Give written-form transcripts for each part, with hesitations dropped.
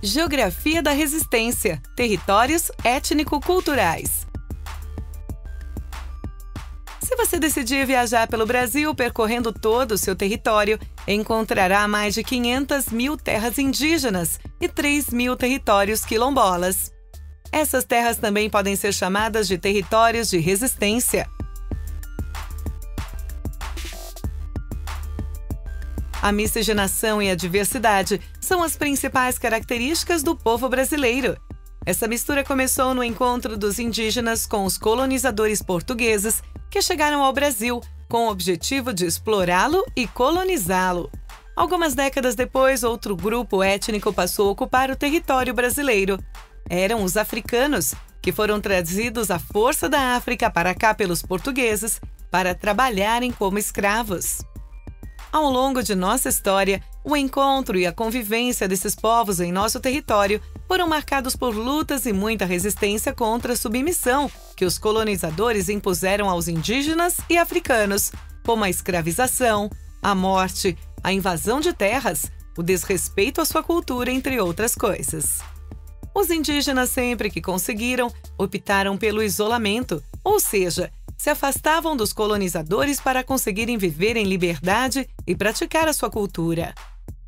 Geografia da resistência, territórios étnico-culturais. Se você decidir viajar pelo Brasil percorrendo todo o seu território, encontrará mais de 500 mil terras indígenas e 3 mil territórios quilombolas. Essas terras também podem ser chamadas de territórios de resistência. A miscigenação e a diversidade são as principais características do povo brasileiro. Essa mistura começou no encontro dos indígenas com os colonizadores portugueses que chegaram ao Brasil com o objetivo de explorá-lo e colonizá-lo. Algumas décadas depois, outro grupo étnico passou a ocupar o território brasileiro. Eram os africanos, que foram trazidos à força da África para cá pelos portugueses para trabalharem como escravos. Ao longo de nossa história, o encontro e a convivência desses povos em nosso território foram marcados por lutas e muita resistência contra a submissão que os colonizadores impuseram aos indígenas e africanos, como a escravização, a morte, a invasão de terras, o desrespeito à sua cultura, entre outras coisas. Os indígenas, sempre que conseguiram, optaram pelo isolamento, ou seja, se afastavam dos colonizadores para conseguirem viver em liberdade e praticar a sua cultura.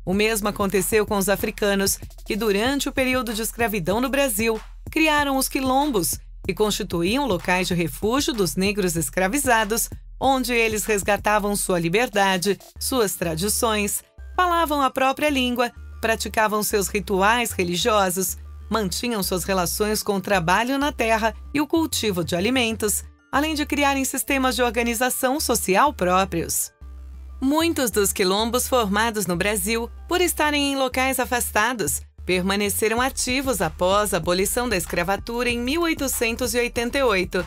O mesmo aconteceu com os africanos, que durante o período de escravidão no Brasil, criaram os quilombos, que constituíam locais de refúgio dos negros escravizados, onde eles resgatavam sua liberdade, suas tradições, falavam a própria língua, praticavam seus rituais religiosos, mantinham suas relações com o trabalho na terra e o cultivo de alimentos, além de criarem sistemas de organização social próprios. Muitos dos quilombos formados no Brasil, por estarem em locais afastados, permaneceram ativos após a abolição da escravatura em 1888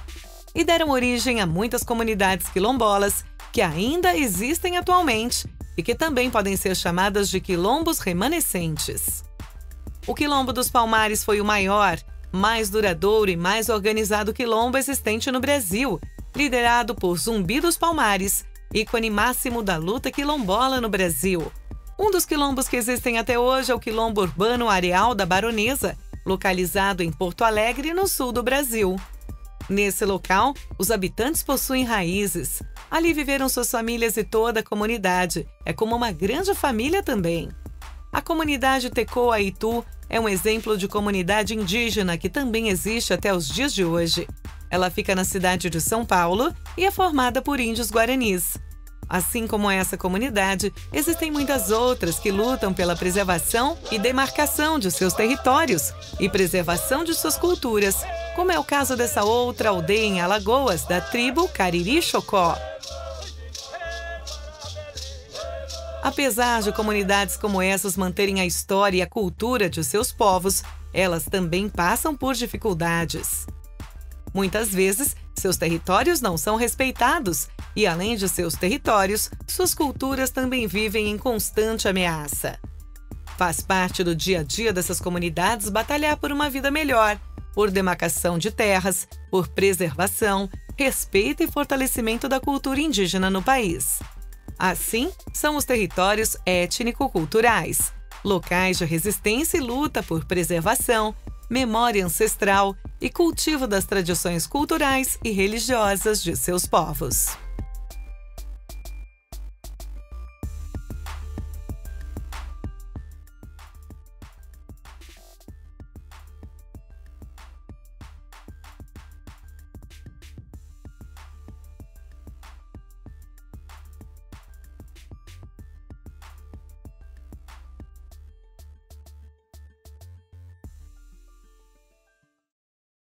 e deram origem a muitas comunidades quilombolas que ainda existem atualmente e que também podem ser chamadas de quilombos remanescentes. O Quilombo dos Palmares foi o maior, mais duradouro e mais organizado quilombo existente no Brasil, liderado por Zumbi dos Palmares, ícone máximo da luta quilombola no Brasil. Um dos quilombos que existem até hoje é o Quilombo Urbano Areal da Baronesa, localizado em Porto Alegre, no sul do Brasil. Nesse local, os habitantes possuem raízes. Ali viveram suas famílias e toda a comunidade. É como uma grande família também. A comunidade Tecoa-Itu é um exemplo de comunidade indígena que também existe até os dias de hoje. Ela fica na cidade de São Paulo e é formada por índios guaranis. Assim como essa comunidade, existem muitas outras que lutam pela preservação e demarcação de seus territórios e preservação de suas culturas, como é o caso dessa outra aldeia em Alagoas, da tribo Cariri-Chocó. Apesar de comunidades como essas manterem a história e a cultura de seus povos, elas também passam por dificuldades. Muitas vezes, seus territórios não são respeitados e, além de seus territórios, suas culturas também vivem em constante ameaça. Faz parte do dia a dia dessas comunidades batalhar por uma vida melhor, por demarcação de terras, por preservação, respeito e fortalecimento da cultura indígena no país. Assim, são os territórios étnico-culturais, locais de resistência e luta por preservação, memória ancestral e cultivo das tradições culturais e religiosas de seus povos.